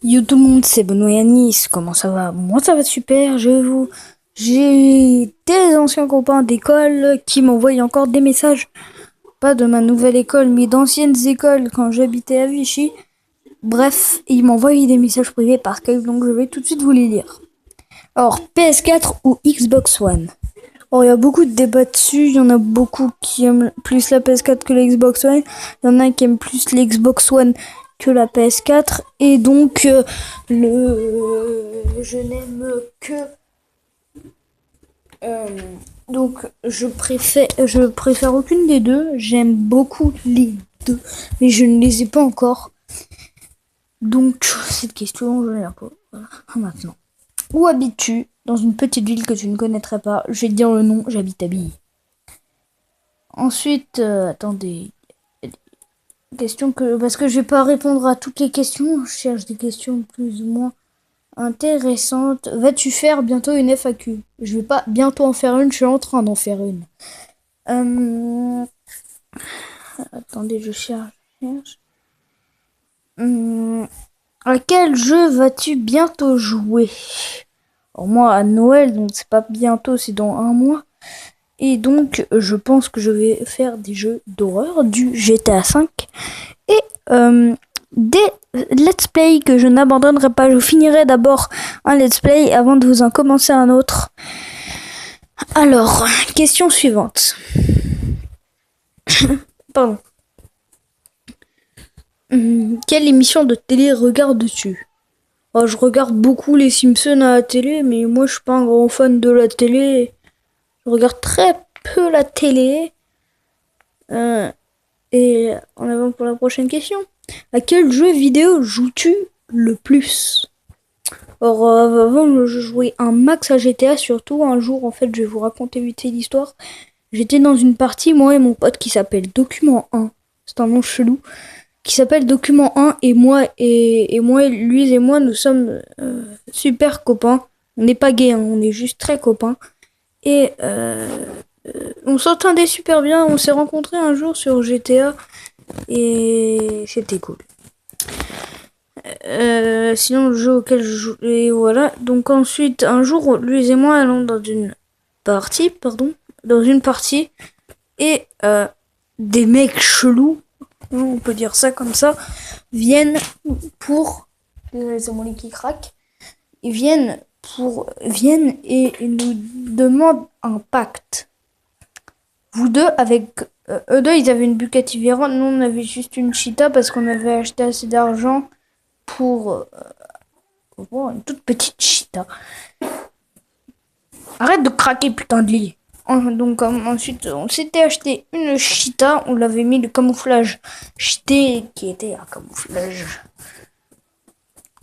Yo tout le monde, c'est Benoît Yanis, comment ça va? Moi ça va super, j'ai des anciens copains d'école qui m'envoient encore des messages, pas de ma nouvelle école, mais d'anciennes écoles quand j'habitais à Vichy. Bref, ils m'envoient des messages privés par Skype, donc je vais tout de suite vous les lire. Alors, PS4 ou Xbox One? Alors, il y a beaucoup de débats dessus, il y en a beaucoup qui aiment plus la PS4 que la Xbox One, il y en a qui aiment plus la Xbox One que la PS4, et donc je n'aime que donc je préfère aucune des deux. J'aime beaucoup les deux, mais je ne les ai pas encore. Donc cette question, je ne l'ai pas. Voilà, maintenant. Où habites-tu? Dans une petite ville que tu ne connaîtrais pas. Je vais te dire le nom. J'habite à Billy. Ensuite, attendez. Parce que je vais pas répondre à toutes les questions. Je cherche des questions plus ou moins intéressante. Vas-tu faire bientôt une FAQ? Je vais pas bientôt en faire une, je suis en train d'en faire une. Attendez, je cherche. À quel jeu vas-tu bientôt jouer? Alors moi, à Noël, donc c'est pas bientôt, c'est dans un mois. Et donc, je pense que je vais faire des jeux d'horreur, du GTA V. Et des let's play que je n'abandonnerai pas. Je finirai d'abord un let's play avant de vous en commencer un autre. Alors, question suivante. Pardon. Quelle émission de télé regardes-tu? Oh, je regarde beaucoup les Simpsons à la télé, mais moi je suis pas un grand fan de la télé. Je regarde très peu la télé. Et en avant pour la prochaine question. À quel jeu vidéo joues-tu le plus? Or, avant, je jouais un max à GTA, surtout. Un jour, en fait, je vais vous raconter vite fait l'histoire. J'étais dans une partie, moi et mon pote qui s'appelle Document 1. C'est un nom chelou. Qui s'appelle Document 1. Et lui et moi, nous sommes super copains. On n'est pas gays, hein, on est juste très copains. Et on s'entendait super bien. On s'est rencontrés un jour sur GTA. Et c'était cool. Sinon, le jeu auquel je joue. Et voilà. Donc ensuite, un jour, lui et moi allons dans une partie, et des mecs chelous, on peut dire ça comme ça, viennent pour. Désolé, c'est mon lit qui craque. Ils viennent et ils nous demandent un pacte. Vous deux, avec eux deux, ils avaient une Bugatti Veyron, nous on avait juste une Cheetah parce qu'on avait acheté assez d'argent pour une toute petite Cheetah. Arrête de craquer, putain de lit. Donc ensuite, on s'était acheté une Cheetah, on l'avait mis le camouflage cheaté qui était un camouflage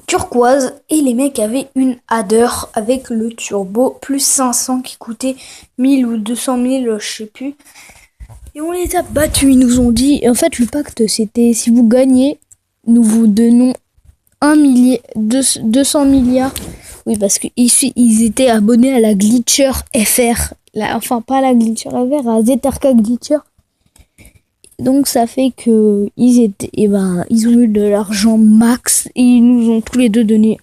turquoise, et les mecs avaient une Hadder avec le turbo plus 500 qui coûtait 1000 ou 200 000, je sais plus. Et on les a battus, ils nous ont dit, en fait le pacte c'était si vous gagnez, nous vous donnons 200 milliards. Oui, parce qu'ils étaient abonnés à la Glitcher FR. Enfin, pas à la Glitcher FR, à Zetarka Glitcher. Donc ça fait que ils ont eu de l'argent max et ils nous ont tous les deux donné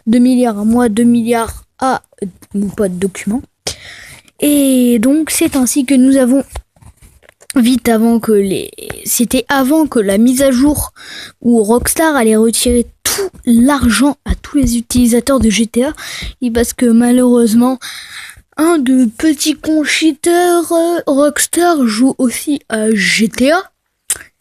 2 milliards à moi, 2 milliards à mon pote Document. Et donc c'est ainsi que nous avons c'était avant que la mise à jour où Rockstar allait retirer tout l'argent à tous les utilisateurs de GTA, et parce que malheureusement un de petits cons cheaters, Rockstar joue aussi à GTA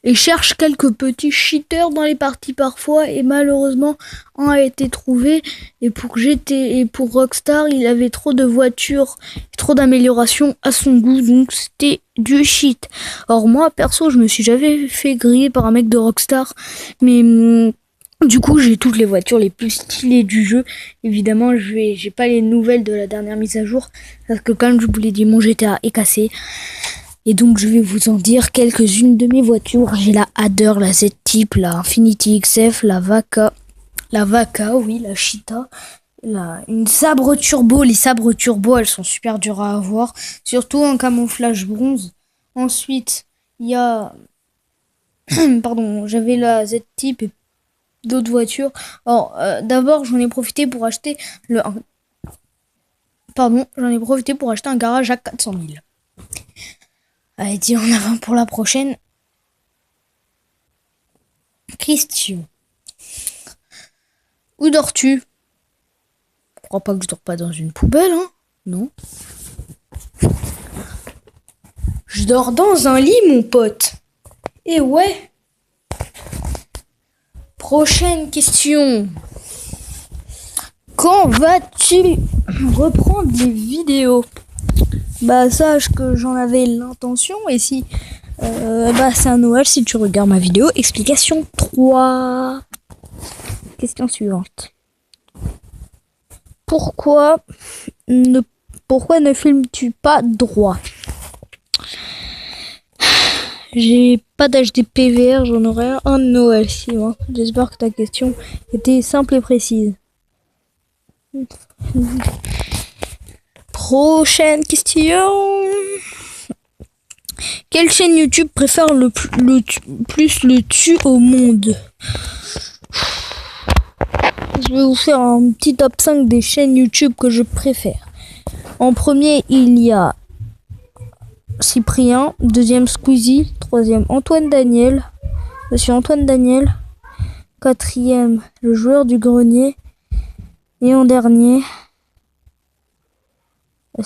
et cherche quelques petits cheaters dans les parties parfois, et malheureusement un a été trouvé, et pour Rockstar il avait trop de voitures, trop d'améliorations à son goût, donc c'était du shit. Or moi perso je me suis jamais fait griller par un mec de Rockstar, mais du coup j'ai toutes les voitures les plus stylées du jeu. Évidemment j'ai pas les nouvelles de la dernière mise à jour parce que comme je vous l'ai dit, mon GTA est cassé. Et donc je vais vous en dire quelques-unes de mes voitures. J'ai la Hadder, la Z-Type, la Infiniti XF, la Vaca, oui, la Cheetah, une sabre turbo. Les sabres turbo, elles sont super dures à avoir, surtout en camouflage bronze. Ensuite, il y a, pardon, j'avais la Z-Type d'autres voitures. Alors, d'abord, j'en ai profité pour acheter un garage à 400 000. Allez, dis en avant pour la prochaine question. Où dors-tu? Je crois pas que je dors pas dans une poubelle, hein? Non. Je dors dans un lit, mon pote. Et ouais. Prochaine question. Quand vas-tu reprendre les vidéos? Bah sache que j'en avais l'intention et si c'est un Noël si tu regardes ma vidéo. Explication 3. Question suivante. Pourquoi ne filmes-tu pas droit? J'ai pas d'HD PVR, j'en aurai un de Noël, Simon. J'espère que ta question était simple et précise. Prochaine question. Quelle chaîne YouTube préfère le plus le tue au monde? Je vais vous faire un petit top 5 des chaînes YouTube que je préfère. En premier, il y a Cyprien, deuxième Squeezie, troisième Antoine Daniel, Monsieur Antoine Daniel, quatrième le joueur du grenier, et en dernier, en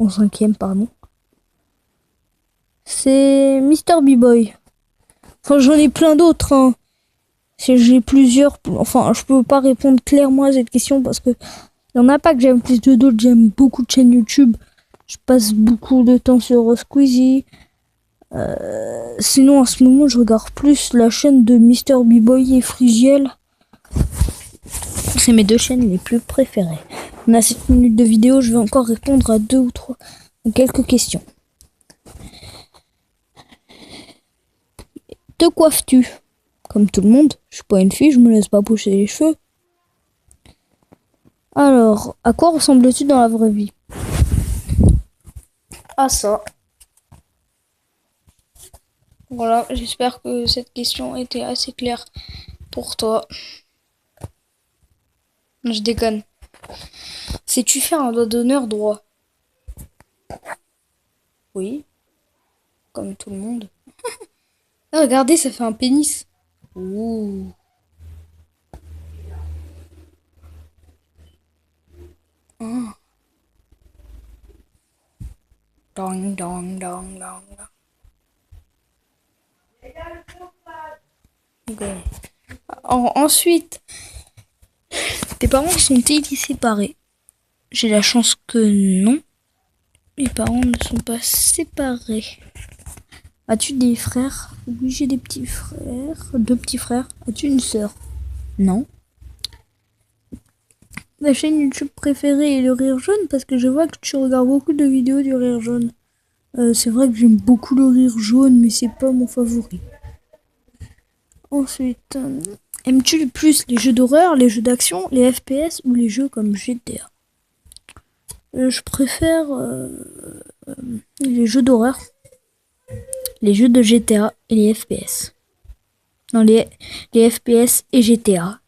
cinquième pardon, c'est Mister B-Boy. Enfin j'en ai plein d'autres, hein. J'ai plusieurs, enfin je peux pas répondre clairement à cette question parce que il y en a pas que j'aime plus de d'autres, j'aime beaucoup de chaînes YouTube. Je passe beaucoup de temps sur Squeezie. Sinon, en ce moment, je regarde plus la chaîne de Mister B-Boy et Frigiel. C'est mes deux chaînes les plus préférées. On a 7 minutes de vidéo, je vais encore répondre à quelques questions. Te coiffes-tu? Comme tout le monde, je suis pas une fille, je me laisse pas pousser les cheveux. Alors, à quoi ressembles-tu dans la vraie vie? À ça. Voilà, j'espère que cette question était assez claire pour toi. Je déconne. Sais-tu faire un doigt d'honneur droit? Oui. Comme tout le monde. Ah, regardez, ça fait un pénis. Ouh. Ah. Dong, dong, dong, dong. Okay. Ensuite, tes parents sont-ils séparés? J'ai la chance que non. Mes parents ne sont pas séparés. As-tu des frères? Oui, j'ai des petits frères. 2 petits frères. As-tu une sœur? Non. Ma chaîne YouTube préférée est le Rire Jaune parce que je vois que tu regardes beaucoup de vidéos du Rire Jaune. C'est vrai que j'aime beaucoup le Rire Jaune, mais c'est pas mon favori. Ensuite, aimes-tu le plus les jeux d'horreur, les jeux d'action, les FPS ou les jeux comme GTA? Je préfère les jeux d'horreur, les jeux de GTA et les FPS. Non, les FPS et GTA.